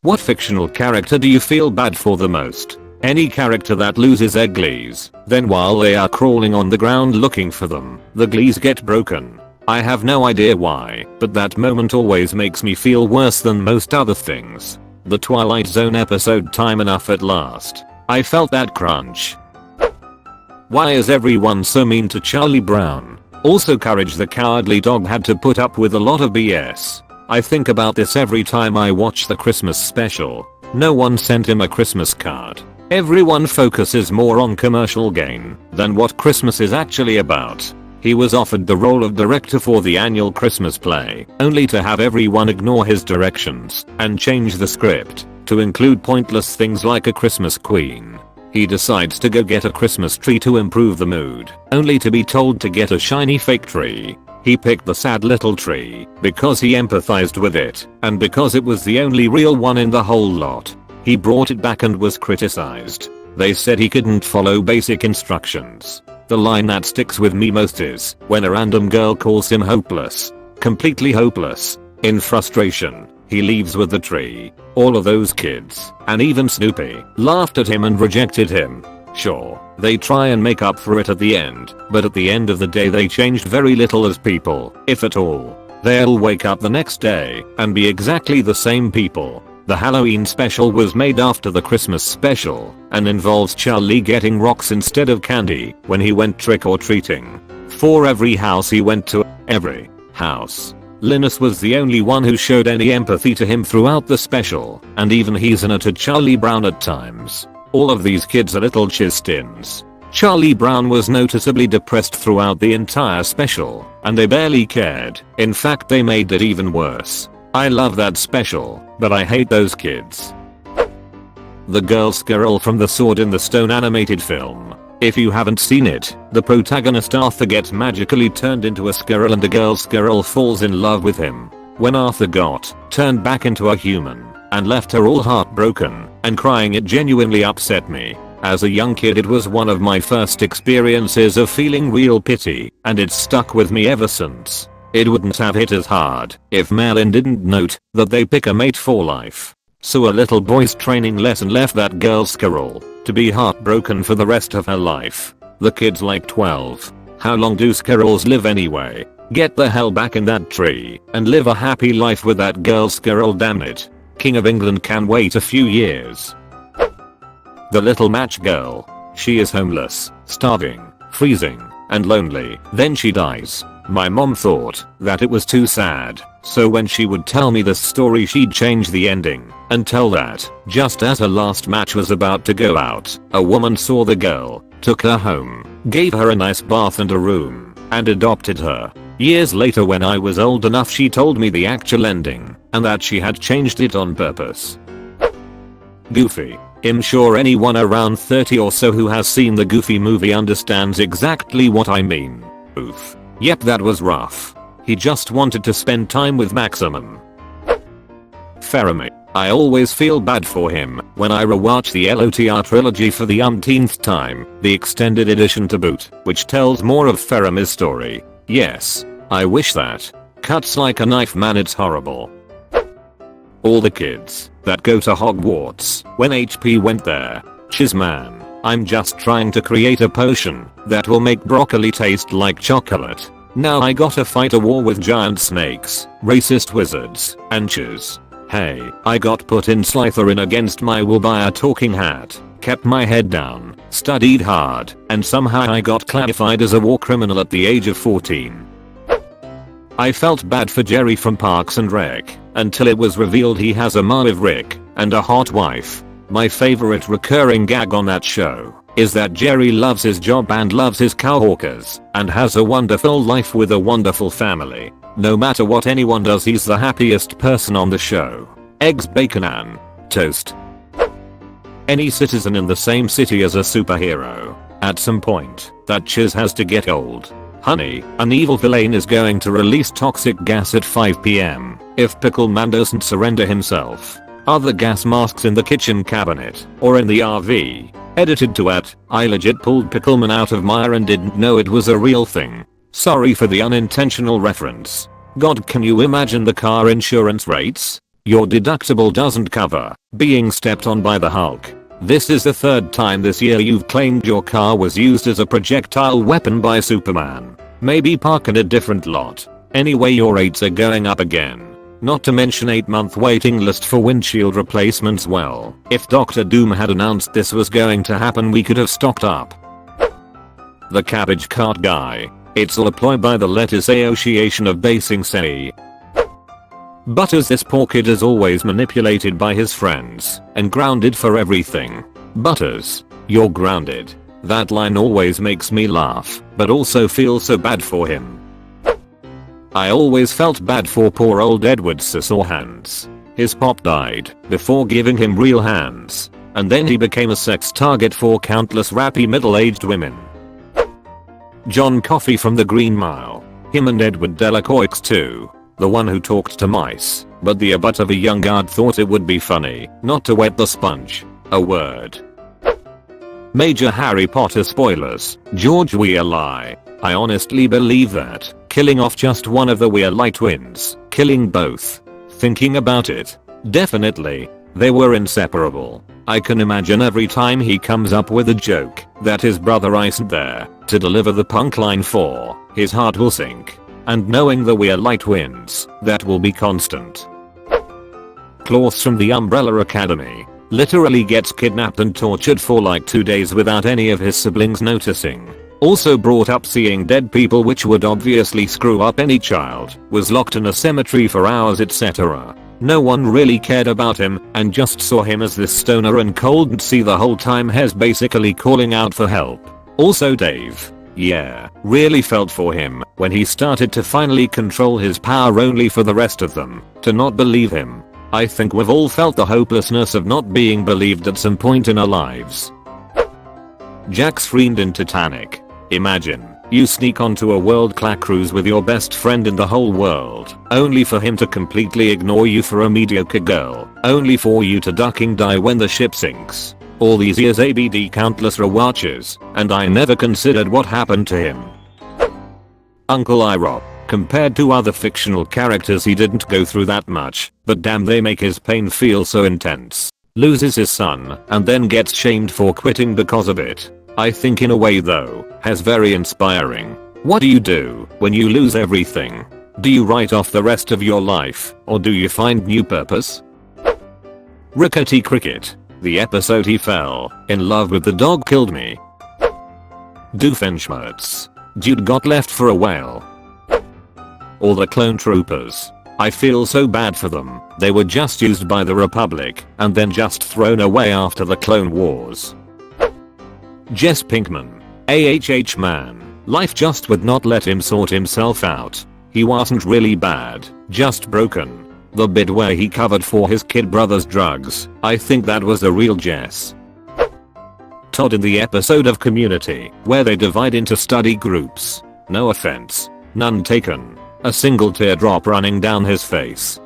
What fictional character do you feel bad for the most? Any character that loses their glees, then while they are crawling on the ground looking for them, the glees get broken. I have no idea why, but that moment always makes me feel worse than most other things. The Twilight Zone episode Time Enough at Last. I felt that crunch. Why is everyone so mean to Charlie Brown? Also, Courage the Cowardly Dog had to put up with a lot of BS. I think about this every time I watch the Christmas special. No one sent him a Christmas card. Everyone focuses more on commercial gain than what Christmas is actually about. He was offered the role of director for the annual Christmas play, only to have everyone ignore his directions and change the script to include pointless things like a Christmas queen. He decides to go get a Christmas tree to improve the mood, only to be told to get a shiny fake tree. He picked the sad little tree because he empathized with it and because it was the only real one in the whole lot. He brought it back and was criticized. They said he couldn't follow basic instructions. The line that sticks with me most is when a random girl calls him hopeless. Completely hopeless. In frustration, he leaves with the tree. All of those kids, and even Snoopy, laughed at him and rejected him. Sure, they try and make up for it at the end, but at the end of the day they changed very little as people, if at all. They'll wake up the next day and be exactly the same people. The Halloween special was made after the Christmas special and involves Charlie getting rocks instead of candy when he went trick-or-treating. For every house he went to, every house, Linus was the only one who showed any empathy to him throughout the special, and even he's in to Charlie Brown at times. All of these kids are little chiz-tins. Charlie Brown was noticeably depressed throughout the entire special, and they barely cared. In fact, they made it even worse. I love that special, but I hate those kids. The girl squirrel from the Sword in the Stone animated film. If you haven't seen it, the protagonist Arthur gets magically turned into a squirrel and a girl squirrel falls in love with him. When Arthur got turned back into a human and left her all heartbroken and crying, it genuinely upset me. As a young kid, it was one of my first experiences of feeling real pity, and it's stuck with me ever since. It wouldn't have hit as hard if Malin didn't note that they pick a mate for life. So a little boy's training lesson left that girl squirrel to be heartbroken for the rest of her life. The kid's like 12. How long do squirrels live anyway? Get the hell back in that tree and live a happy life with that girl squirrel, damn it. King of England can wait a few years. The little match girl. She is homeless, starving, freezing, and lonely. Then she dies. My mom thought that it was too sad, so when she would tell me this story she'd change the ending and tell that just as her last match was about to go out, a woman saw the girl, took her home, gave her a nice bath and a room, and adopted her. Years later, when I was old enough, she told me the actual ending and that she had changed it on purpose. Goofy. I'm sure anyone around 30 or so who has seen the Goofy movie understands exactly what I mean. Oof. Yep, that was rough. He just wanted to spend time with Maximum. Fermi. I always feel bad for him when I rewatch the LOTR trilogy for the umpteenth time, the extended edition to boot, which tells more of Fermi's story. Yes, I wish that. Cuts like a knife, man, it's horrible. All the kids that go to Hogwarts when HP went there. Chiz, man. I'm just trying to create a potion that will make broccoli taste like chocolate. Now I gotta fight a war with giant snakes, racist wizards, and chiz. Hey, I got put in Slytherin against my will by a talking hat, kept my head down, studied hard, and somehow I got classified as a war criminal at the age of 14. I felt bad for Jerry from Parks and Rec until it was revealed he has a ma with Rick and a hot wife. My favorite recurring gag on that show is that Jerry loves his job and loves his cowhawkers and has a wonderful life with a wonderful family. No matter what anyone does, he's the happiest person on the show. Eggs, bacon, and toast. Any citizen in the same city as a superhero. At some point, that chiz has to get old. Honey, an evil villain is going to release toxic gas at 5 PM. If Pickleman doesn't surrender himself. Are the gas masks in the kitchen cabinet or in the RV? Edited to at, I legit pulled Pickleman out of Mire and didn't know it was a real thing. Sorry for the unintentional reference. God, can you imagine the car insurance rates? Your deductible doesn't cover being stepped on by the Hulk. This is the third time this year you've claimed your car was used as a projectile weapon by Superman. Maybe park in a different lot. Anyway, your rates are going up again. Not to mention 8-month waiting list for windshield replacements. Well, if Dr. Doom had announced this was going to happen, we could have stocked up. The cabbage cart guy. It's all a ploy by the Lettuce Association of Basing Say. Butters, this poor kid is always manipulated by his friends and grounded for everything. Butters, you're grounded. That line always makes me laugh, but also feel so bad for him. I always felt bad for poor old Edward Scissorhands. His pop died before giving him real hands, and then he became a sex target for countless rappy middle-aged women. John Coffey from the Green Mile. Him and Edward Delacroix too. The one who talked to mice, but the butt of a young guard thought it would be funny not to wet the sponge. A word. Major Harry Potter spoilers. George Weasley. I honestly believe that killing off just one of the Weasley twins, killing both. Thinking about it, definitely, they were inseparable. I can imagine every time he comes up with a joke that his brother isn't there to deliver the punk line for, his heart will sink. And knowing the Weasley twins, that will be constant. Klaus from the Umbrella Academy literally gets kidnapped and tortured for like 2 days without any of his siblings noticing. Also brought up seeing dead people, which would obviously screw up any child. Was locked in a cemetery for hours, etc. No one really cared about him and just saw him as this stoner and cold and see the whole time, has basically calling out for help. Also Dave. Yeah, really felt for him when he started to finally control his power, only for the rest of them to not believe him. I think we've all felt the hopelessness of not being believed at some point in our lives. Jack's friend in Titanic. Imagine, you sneak onto a world-class cruise with your best friend in the whole world, only for him to completely ignore you for a mediocre girl, only for you to ducking die when the ship sinks. All these years ABD countless rewatches, and I never considered what happened to him. Uncle Iroh. Compared to other fictional characters, he didn't go through that much, but damn, they make his pain feel so intense. Loses his son, and then gets shamed for quitting because of it. I think in a way though, has very inspiring. What do you do when you lose everything? Do you write off the rest of your life, or do you find new purpose? Rickety Cricket. The episode he fell in love with the dog killed me. Doofenshmirtz. Dude got left for a whale. All the clone troopers. I feel so bad for them. They were just used by the Republic and then just thrown away after the Clone Wars. Jess Pinkman. AHH man. Life just would not let him sort himself out. He wasn't really bad, just broken. The bit where he covered for his kid brother's drugs, I think that was the real Jess. Todd in the episode of Community, where they divide into study groups. No offense. None taken. A single teardrop running down his face.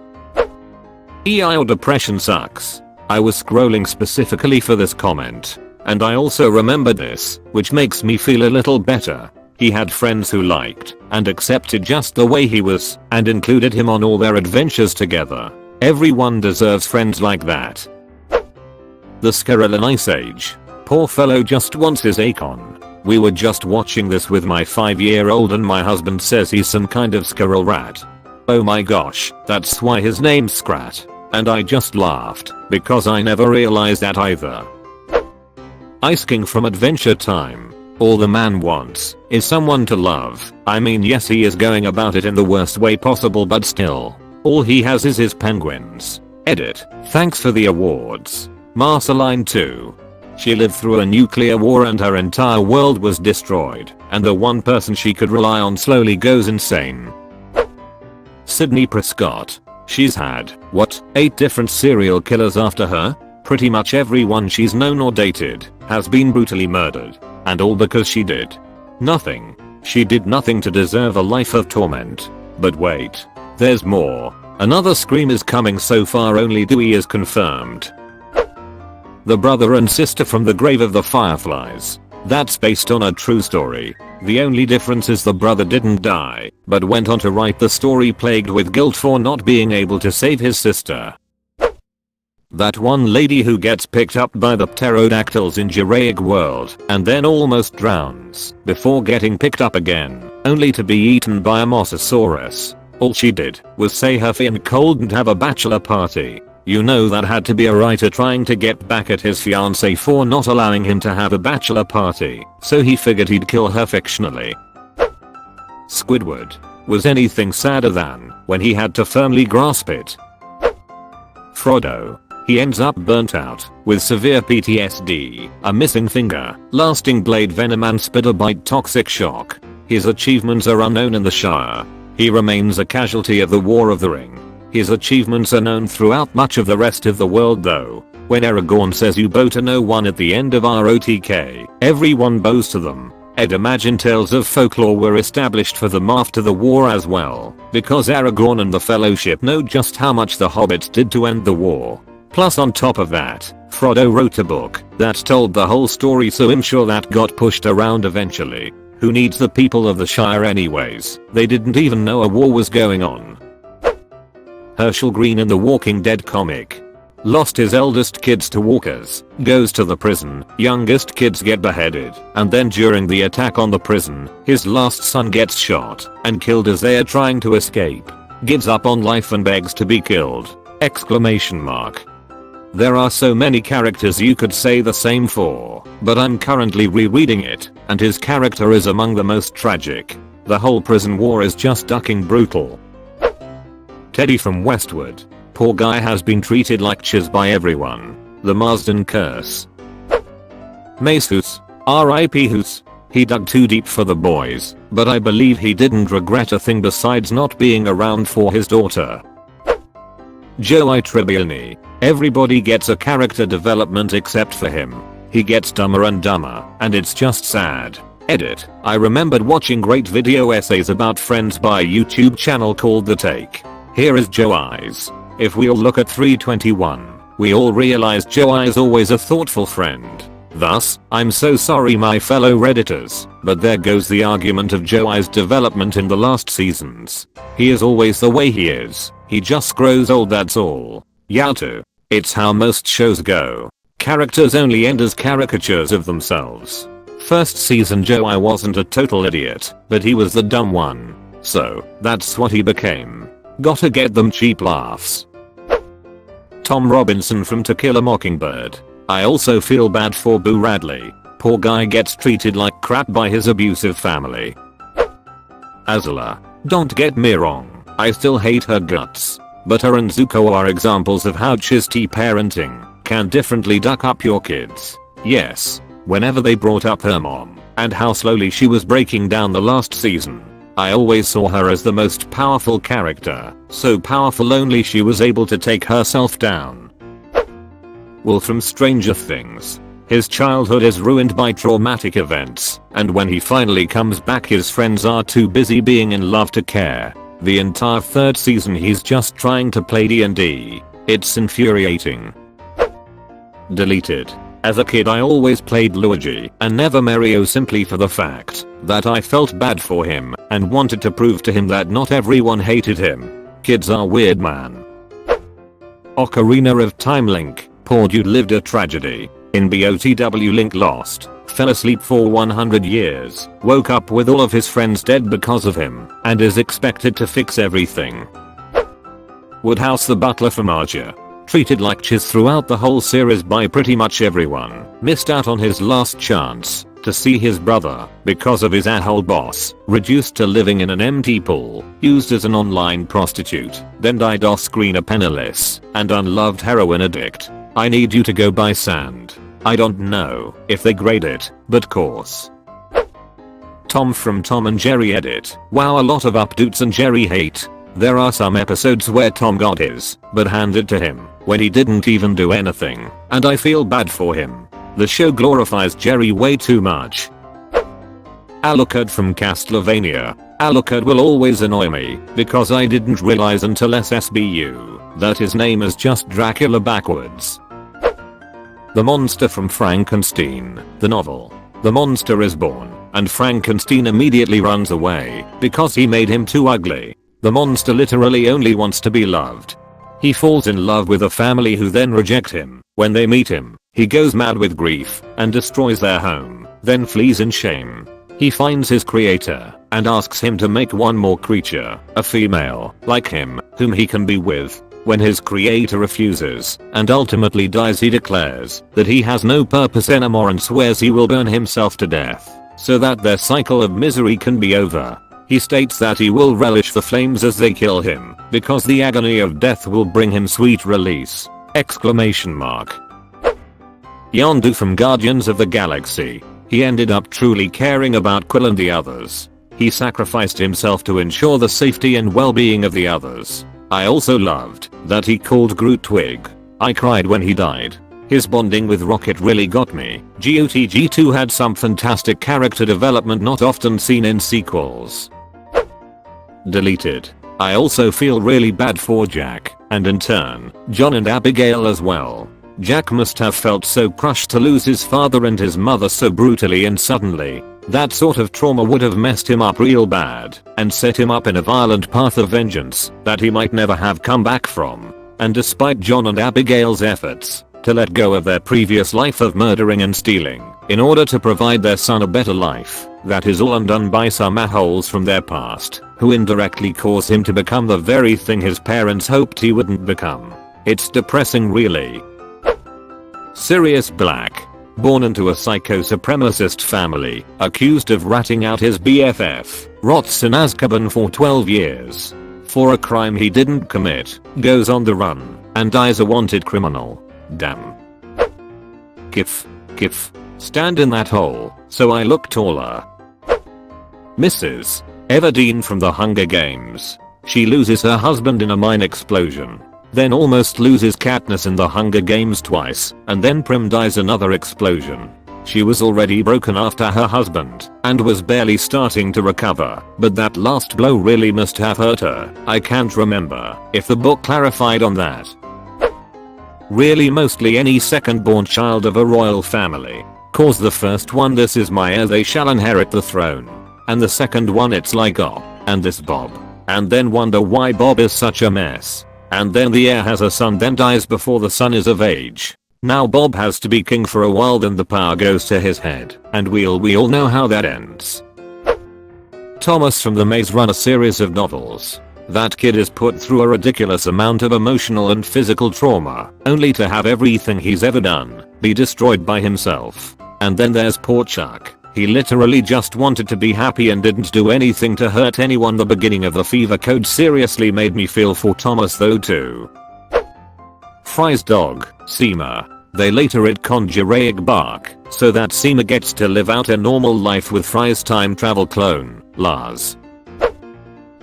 EI or depression sucks. I was scrolling specifically for this comment, and I also remember this, which makes me feel a little better. He had friends who liked and accepted just the way he was and included him on all their adventures together. Everyone deserves friends like that. The Squirrel in Ice Age. Poor fellow just wants his Akon. We were just watching this with my 5-year-old and my husband says he's some kind of squirrel rat. Oh my gosh, that's why his name's Scrat. And I just laughed because I never realized that either. Ice King from Adventure Time. All the man wants is someone to love. I mean, yes, he is going about it in the worst way possible, but still, all he has is his penguins. Edit. Thanks for the awards. Marceline too. She lived through a nuclear war and her entire world was destroyed, and the one person she could rely on slowly goes insane. Sydney Prescott. She's had, what, 8 different serial killers after her? Pretty much everyone she's known or dated has been brutally murdered. And all because she did nothing. She did nothing to deserve a life of torment. But wait, there's more. Another Scream is coming, so far only Dewey is confirmed. The brother and sister from the Grave of the Fireflies. That's based on a true story. The only difference is the brother didn't die, but went on to write the story plagued with guilt for not being able to save his sister. That one lady who gets picked up by the pterodactyls in Jurassic World and then almost drowns before getting picked up again, only to be eaten by a mosasaurus. All she did was say her fin cold and have a bachelor party. You know that had to be a writer trying to get back at his fiancée for not allowing him to have a bachelor party, so he figured he'd kill her fictionally. Squidward was anything sadder than when he had to firmly grasp it. Frodo. He ends up burnt out with severe PTSD, a missing finger, lasting blade venom and spitter bite toxic shock. His achievements are unknown in the Shire. He remains a casualty of the War of the Ring. His achievements are known throughout much of the rest of the world though. When Aragorn says you bow to no one at the end of ROTK, everyone bows to them. I'd imagine tales of folklore were established for them after the war as well, because Aragorn and the Fellowship know just how much the hobbits did to end the war. Plus on top of that, Frodo wrote a book that told the whole story, so I'm sure that got pushed around eventually. Who needs the people of the Shire anyways? They didn't even know a war was going on. Herschel Green in the Walking Dead comic. Lost his eldest kids to walkers, goes to the prison, youngest kids get beheaded, and then during the attack on the prison, his last son gets shot and killed as they are trying to escape. Gives up on life and begs to be killed! Exclamation mark. There are so many characters you could say the same for, but I'm currently rereading it, and his character is among the most tragic. The whole prison war is just ducking brutal. Teddy from Westwood. Poor guy has been treated like chiz by everyone. The Marsden curse. Mace Hoos. R.I.P. Hoos. He dug too deep for the boys, but I believe he didn't regret a thing besides not being around for his daughter. Joey Tribbiani. Everybody gets a character development except for him. He gets dumber and dumber, and it's just sad. Edit. I remembered watching great video essays about Friends by a YouTube channel called The Take. Here is Joey's. If we all look at 321, we all realize Joey is always a thoughtful friend. Thus, I'm so sorry my fellow redditors, but there goes the argument of Joey's development in the last seasons. He is always the way he is. He just grows old, that's all. Yowto. It's how most shows go. Characters only end as caricatures of themselves. First season Joey wasn't a total idiot, but he was the dumb one. So, that's what he became. Gotta get them cheap laughs. Tom Robinson from To Kill a Mockingbird. I also feel bad for Boo Radley. Poor guy gets treated like crap by his abusive family. Azula. Don't get me wrong, I still hate her guts. But her and Zuko are examples of how chisty parenting can differently duck up your kids. Yes, whenever they brought up her mom and how slowly she was breaking down the last season, I always saw her as the most powerful character, so powerful only she was able to take herself down. Will from Stranger Things. His childhood is ruined by traumatic events, and when he finally comes back his friends are too busy being in love to care. The entire third season he's just trying to play D&D. It's infuriating. Deleted. As a kid I always played Luigi and never Mario simply for the fact that I felt bad for him and wanted to prove to him that not everyone hated him. Kids are weird, man. Ocarina of Time Link. Poor dude lived a tragedy. In BOTW Link lost, fell asleep for 100 years, woke up with all of his friends dead because of him, and is expected to fix everything. Woodhouse the butler from Archer. Treated like chiz throughout the whole series by pretty much everyone. Missed out on his last chance to see his brother because of his a-hole boss. Reduced to living in an empty pool. Used as an online prostitute. Then died off screen a penniless and unloved heroin addict. I need you to go buy sand. I don't know if they grade it, but course. Tom from Tom and Jerry edit. Wow, a lot of updates and Jerry hate. There are some episodes where Tom got his butt handed to him when he didn't even do anything, and I feel bad for him. The show glorifies Jerry way too much. Alucard from Castlevania. Alucard will always annoy me because I didn't realize until SSBU that his name is just Dracula backwards. The monster from Frankenstein, the novel. The monster is born, and Frankenstein immediately runs away because he made him too ugly. The monster literally only wants to be loved. He falls in love with a family who then reject him. When they meet him, he goes mad with grief and destroys their home, then flees in shame. He finds his creator and asks him to make one more creature, a female, like him, whom he can be with. When his creator refuses and ultimately dies, he declares that he has no purpose anymore and swears he will burn himself to death so that their cycle of misery can be over. He states that he will relish the flames as they kill him because the agony of death will bring him sweet release! Exclamation mark. Yondu from Guardians of the Galaxy. He ended up truly caring about Quill and the others. He sacrificed himself to ensure the safety and well-being of the others. I also loved that he called Groot Twig. I cried when he died. His bonding with Rocket really got me. GOTG2 had some fantastic character development not often seen in sequels. Deleted. I also feel really bad for Jack, and in turn, John and Abigail as well. Jack must have felt so crushed to lose his father and his mother so brutally and suddenly. That sort of trauma would have messed him up real bad and set him up in a violent path of vengeance that he might never have come back from. And despite John and Abigail's efforts to let go of their previous life of murdering and stealing in order to provide their son a better life, that is all undone by some assholes from their past who indirectly caused him to become the very thing his parents hoped he wouldn't become. It's depressing really. Sirius Black. Born into a psycho-supremacist family, accused of ratting out his BFF, rots in Azkaban for 12 years. For a crime he didn't commit, goes on the run, and dies a wanted criminal. Damn. Gif. Stand in that hole, so I look taller. Mrs. Everdeen from the Hunger Games. She loses her husband in a mine explosion. Then almost loses Katniss in the Hunger Games twice, and then Prim dies another explosion. She was already broken after her husband, and was barely starting to recover, but that last blow really must have hurt her. I can't remember if the book clarified on that. Really mostly any second-born child of a royal family. Cause the first one this is my heir, they shall inherit the throne. And the second one it's like oh, and this Bob. And then wonder why Bob is such a mess. And then the heir has a son then dies before the son is of age. Now Bob has to be king for a while, then the power goes to his head, and we all know how that ends. Thomas from the Maze Runner series of novels. That kid is put through a ridiculous amount of emotional and physical trauma, only to have everything he's ever done be destroyed by himself. And then there's poor Chuck. He literally just wanted to be happy and didn't do anything to hurt anyone. The beginning of the Fever Code seriously made me feel for Thomas though too. Fry's dog, Seema. They later retconned Jurassic Bark so that Seema gets to live out a normal life with Fry's time travel clone, Lars.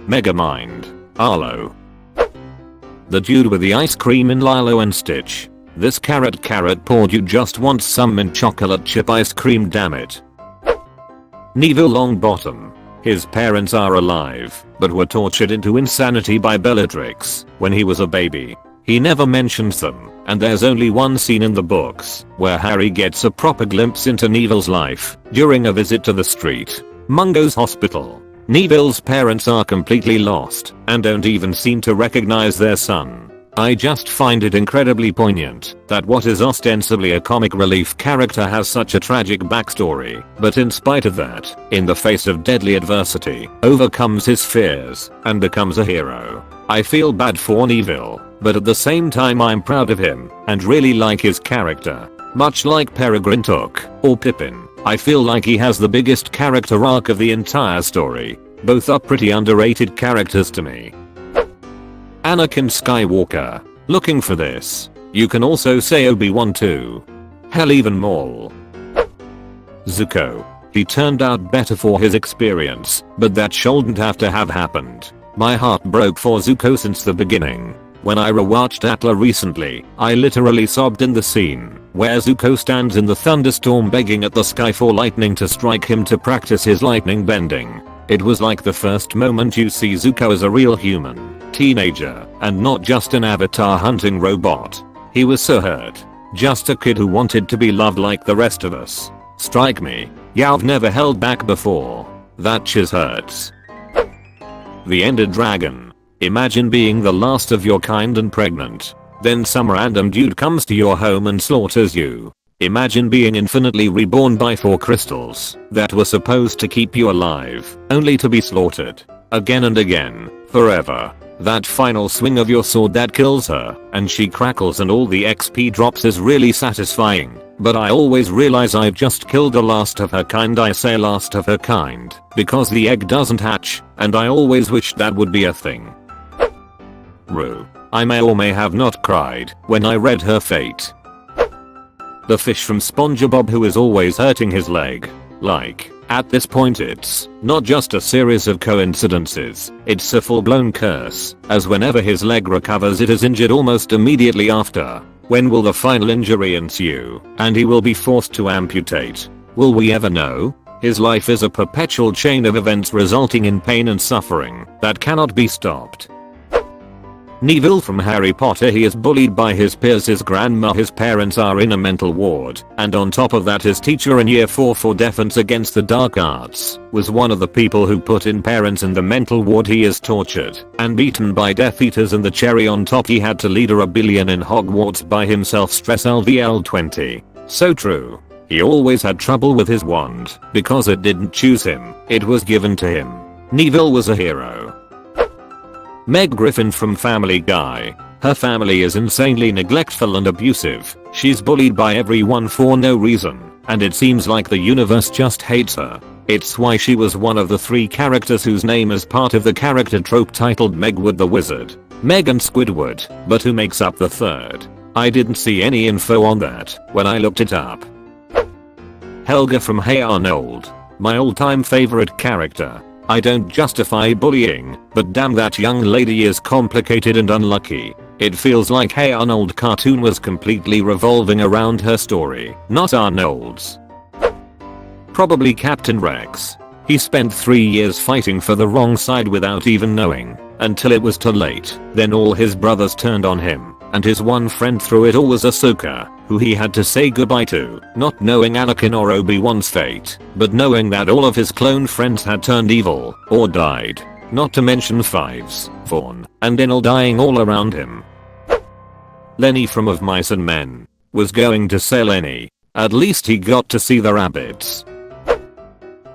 Megamind, Arlo. The dude with the ice cream in Lilo and Stitch. This carrot paw dude just wants some mint chocolate chip ice cream, damn it. Neville Longbottom. His parents are alive, but were tortured into insanity by Bellatrix when he was a baby. He never mentions them, and there's only one scene in the books where Harry gets a proper glimpse into Neville's life during a visit to the street Mungo's hospital. Neville's parents are completely lost and don't even seem to recognize their son. I just find it incredibly poignant that what is ostensibly a comic relief character has such a tragic backstory, but in spite of that, in the face of deadly adversity, overcomes his fears and becomes a hero. I feel bad for Neville, but at the same time I'm proud of him and really like his character. Much like Peregrine Took or Pippin, I feel like he has the biggest character arc of the entire story. Both are pretty underrated characters to me. Anakin Skywalker. Looking for this. You can also say Obi-Wan too. Hell, even Maul. Zuko. He turned out better for his experience, but that shouldn't have to have happened. My heart broke for Zuko since the beginning. When I rewatched Atla recently, I literally sobbed in the scene where Zuko stands in the thunderstorm begging at the sky for lightning to strike him to practice his lightning bending. It was like the first moment you see Zuko as a real human, teenager, and not just an avatar hunting robot. He was so hurt. Just a kid who wanted to be loved like the rest of us. Strike me. Yeah, I've never held back before. That chiz hurts. The Ended Dragon. Imagine being the last of your kind and pregnant. Then some random dude comes to your home and slaughters you. Imagine being infinitely reborn by 4 crystals that were supposed to keep you alive, only to be slaughtered. Again and again, forever. That final swing of your sword that kills her, and she crackles and all the XP drops is really satisfying. But I always realize I've just killed the last of her kind. I say last of her kind, because the egg doesn't hatch, and I always wished that would be a thing. Rue. I may or may have not cried when I read her fate. The fish from SpongeBob who is always hurting his leg. Like, at this point it's not just a series of coincidences, it's a full-blown curse, as whenever his leg recovers it is injured almost immediately after. When will the final injury ensue, and he will be forced to amputate? Will we ever know? His life is a perpetual chain of events resulting in pain and suffering that cannot be stopped. Neville from Harry Potter. He is bullied by his peers, his grandma, his parents are in a mental ward, and on top of that his teacher in year 4 for defense against the dark arts was one of the people who put in parents in the mental ward. He is tortured and beaten by Death Eaters, and the cherry on top he had to lead a rebellion in Hogwarts by himself. Stress LVL 20. So true. He always had trouble with his wand because it didn't choose him, it was given to him. Neville was a hero. Meg Griffin from Family Guy. Her family is insanely neglectful and abusive. She's bullied by everyone for no reason, and it seems like the universe just hates her. It's why she was one of the 3 characters whose name is part of the character trope titled Megwood the Wizard. Meg and Squidward, but who makes up the 3rd? I didn't see any info on that when I looked it up. Helga from Hey Arnold. My all-time favorite character. I don't justify bullying, but damn, that young lady is complicated and unlucky. It feels like Hey Arnold cartoon was completely revolving around her story, not Arnold's. Probably Captain Rex. He spent 3 years fighting for the wrong side without even knowing, until it was too late. Then all his brothers turned on him, and his one friend through it all was Ahsoka, who he had to say goodbye to, not knowing Anakin or Obi-Wan's fate, but knowing that all of his clone friends had turned evil, or died. Not to mention Fives, Vaughn, and Inel dying all around him. Lenny from Of Mice and Men. Was going to say Lenny. At least he got to see the rabbits.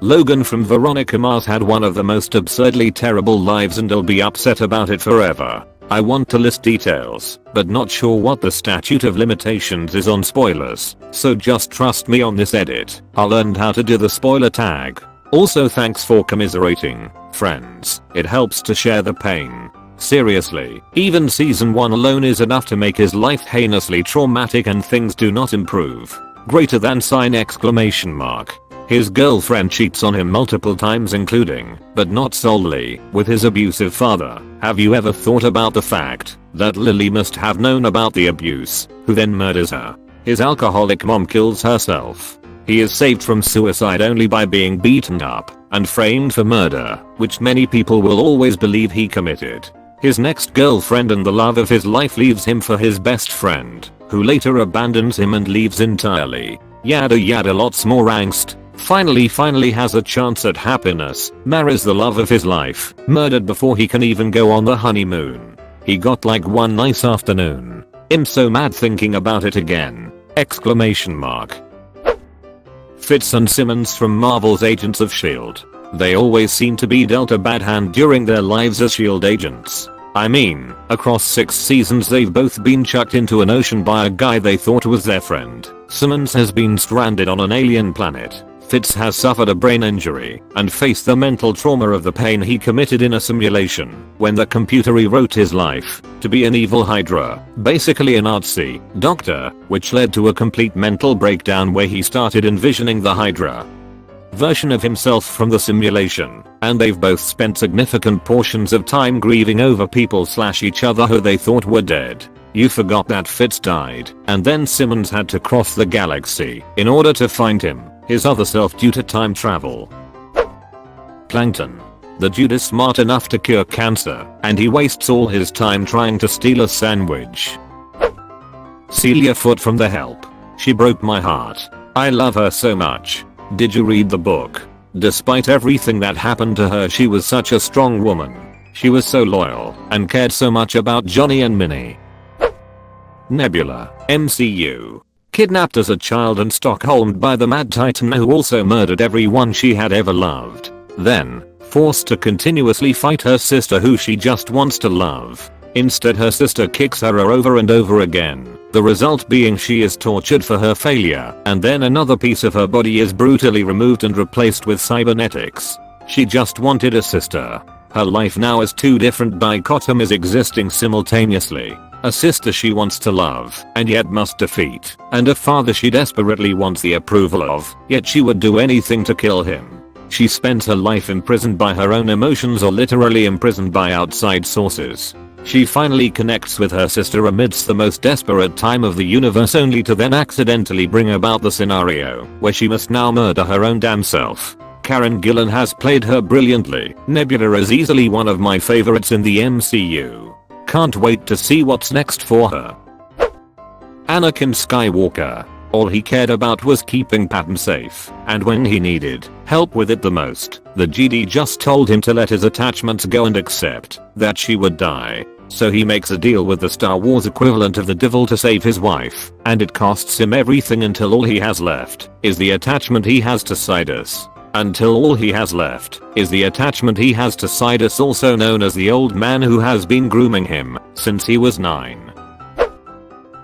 Logan from Veronica Mars had one of the most absurdly terrible lives, and I'll be upset about it forever. I want to list details, but not sure what the statute of limitations is on spoilers, so just trust me on this edit. I learned how to do the spoiler tag. Also, thanks for commiserating, friends. It helps to share the pain. Seriously, even season 1 alone is enough to make his life heinously traumatic, and things do not improve. Greater than sign exclamation mark. His girlfriend cheats on him multiple times, including, but not solely, with his abusive father. Have you ever thought about the fact that Lily must have known about the abuse, who then murders her? His alcoholic mom kills herself. He is saved from suicide only by being beaten up and framed for murder, which many people will always believe he committed. His next girlfriend and the love of his life leaves him for his best friend, who later abandons him and leaves entirely. Yada yada, lots more angst. Finally has a chance at happiness, marries the love of his life, murdered before he can even go on the honeymoon. He got like one nice afternoon. I'm so mad thinking about it again. Exclamation mark. Fitz and Simmons from Marvel's Agents of S.H.I.E.L.D. They always seem to be dealt a bad hand during their lives as S.H.I.E.L.D. agents. I mean, across 6 seasons they've both been chucked into an ocean by a guy they thought was their friend. Simmons has been stranded on an alien planet. Fitz has suffered a brain injury and faced the mental trauma of the pain he committed in a simulation when the computer rewrote his life to be an evil Hydra, basically an artsy doctor, which led to a complete mental breakdown where he started envisioning the Hydra version of himself from the simulation, and they've both spent significant portions of time grieving over people/each other who they thought were dead. You forgot that Fitz died, and then Simmons had to cross the galaxy in order to find him, his other self, due to time travel. Plankton. The dude is smart enough to cure cancer, and he wastes all his time trying to steal a sandwich. Celia Foot from The Help. She broke my heart. I love her so much. Did you read the book? Despite everything that happened to her, she was such a strong woman. She was so loyal and cared so much about Johnny and Minnie. Nebula, MCU. Kidnapped as a child and Stockholmed by the Mad Titan who also murdered everyone she had ever loved. Then, forced to continuously fight her sister who she just wants to love. Instead her sister kicks her over and over again, the result being she is tortured for her failure, and then another piece of her body is brutally removed and replaced with cybernetics. She just wanted a sister. Her life now is two different dichotomies existing simultaneously. A sister she wants to love and yet must defeat, and a father she desperately wants the approval of, yet she would do anything to kill him. She spends her life imprisoned by her own emotions or literally imprisoned by outside sources. She finally connects with her sister amidst the most desperate time of the universe only to then accidentally bring about the scenario where she must now murder her own damn self. Karen Gillan has played her brilliantly. Nebula is easily one of my favorites in the MCU. Can't wait to see what's next for her. Anakin Skywalker. All he cared about was keeping Padme safe, and when he needed help with it the most, the Jedi just told him to let his attachments go and accept that she would die. So he makes a deal with the Star Wars equivalent of the devil to save his wife, and it costs him everything until all he has left is the attachment he has to Sidus. Until all he has left is the attachment he has to Sidus, also known as the old man who has been grooming him since he was 9.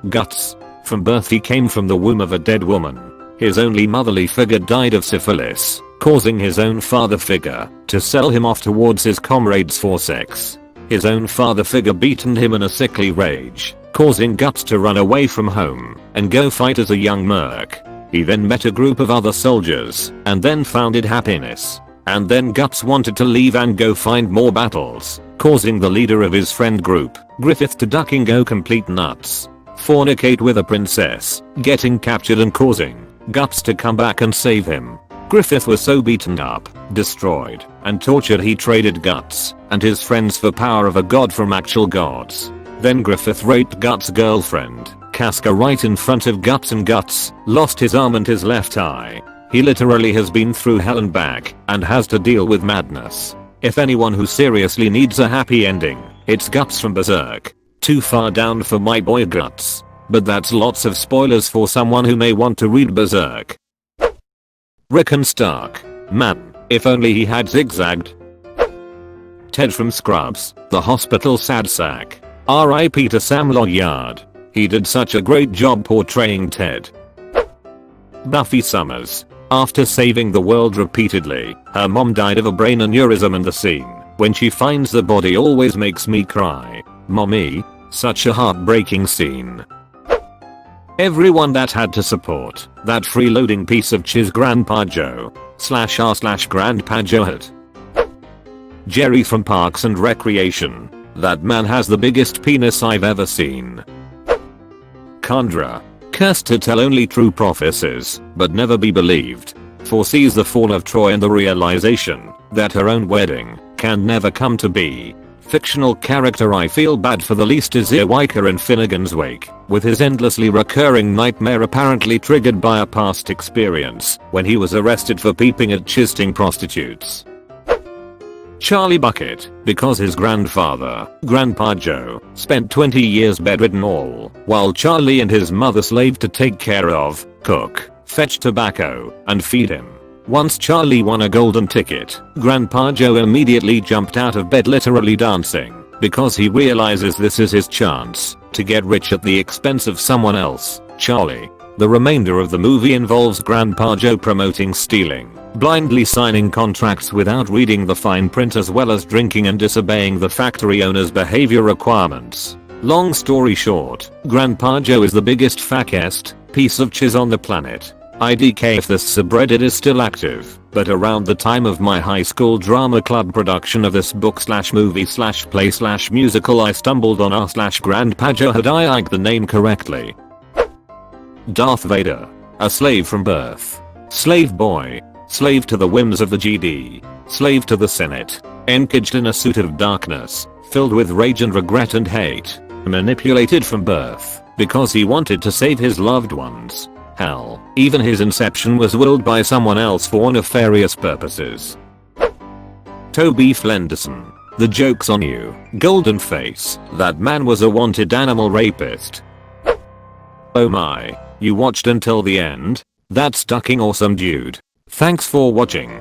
Guts. From birth he came from the womb of a dead woman. His only motherly figure died of syphilis, causing his own father figure to sell him off towards his comrades for sex. His own father figure beaten him in a sickly rage, causing Guts to run away from home and go fight as a young merc. He then met a group of other soldiers and then founded happiness. And then Guts wanted to leave and go find more battles, causing the leader of his friend group, Griffith, to duck and go complete nuts. Fornicate with a princess, getting captured and causing Guts to come back and save him. Griffith was so beaten up, destroyed, and tortured he traded Guts and his friends for power of a god from actual gods. Then Griffith raped Guts' girlfriend, Casca, right in front of Guts, and Guts lost his arm and his left eye. He literally has been through hell and back and has to deal with madness. If anyone who seriously needs a happy ending, it's Guts from Berserk. Too far down for my boy Guts. But that's lots of spoilers for someone who may want to read Berserk. Rickon Stark. Man, if only he had zigzagged. Ted from Scrubs, the hospital sad sack. R.I.P. to Sam Lloyd. He did such a great job portraying Ted. Buffy Summers. After saving the world repeatedly, her mom died of a brain aneurysm, and the scene when she finds the body always makes me cry. Mommy. Such a heartbreaking scene. Everyone that had to support that freeloading piece of chiz Grandpa Joe /r/ Grandpa Joe. Jerry from Parks and Recreation. That man has the biggest penis I've ever seen. Kandra. Cursed to tell only true prophecies, but never be believed. Foresees the fall of Troy and the realization that her own wedding can never come to be. Fictional character I feel bad for the least is Earwiker in Finnegan's Wake, with his endlessly recurring nightmare apparently triggered by a past experience when he was arrested for peeping at chisting prostitutes. Charlie Bucket, because his grandfather, Grandpa Joe, spent 20 years bedridden all while Charlie and his mother slaved to take care of, cook, fetch tobacco, and feed him. Once Charlie won a golden ticket, Grandpa Joe immediately jumped out of bed literally dancing, because he realizes this is his chance to get rich at the expense of someone else, Charlie. The remainder of the movie involves Grandpa Joe promoting stealing, blindly signing contracts without reading the fine print, as well as drinking and disobeying the factory owner's behavior requirements. Long story short, Grandpa Joe is the biggest fattest piece of chiz on the planet. IDK if this subreddit is still active, but around the time of my high school drama club production of this book/movie/play/musical I stumbled on r/Grandpa Joe. Had I liked the name correctly. Darth Vader. A slave from birth. Slave boy. Slave to the whims of the GD. Slave to the Senate. Encaged in a suit of darkness, filled with rage and regret and hate. Manipulated from birth, because he wanted to save his loved ones. Hell, even his inception was willed by someone else for nefarious purposes. Toby Flenderson. The joke's on you, golden face. That man was a wanted animal rapist. Oh my, you watched until the end? That's fucking awesome, dude. Thanks for watching.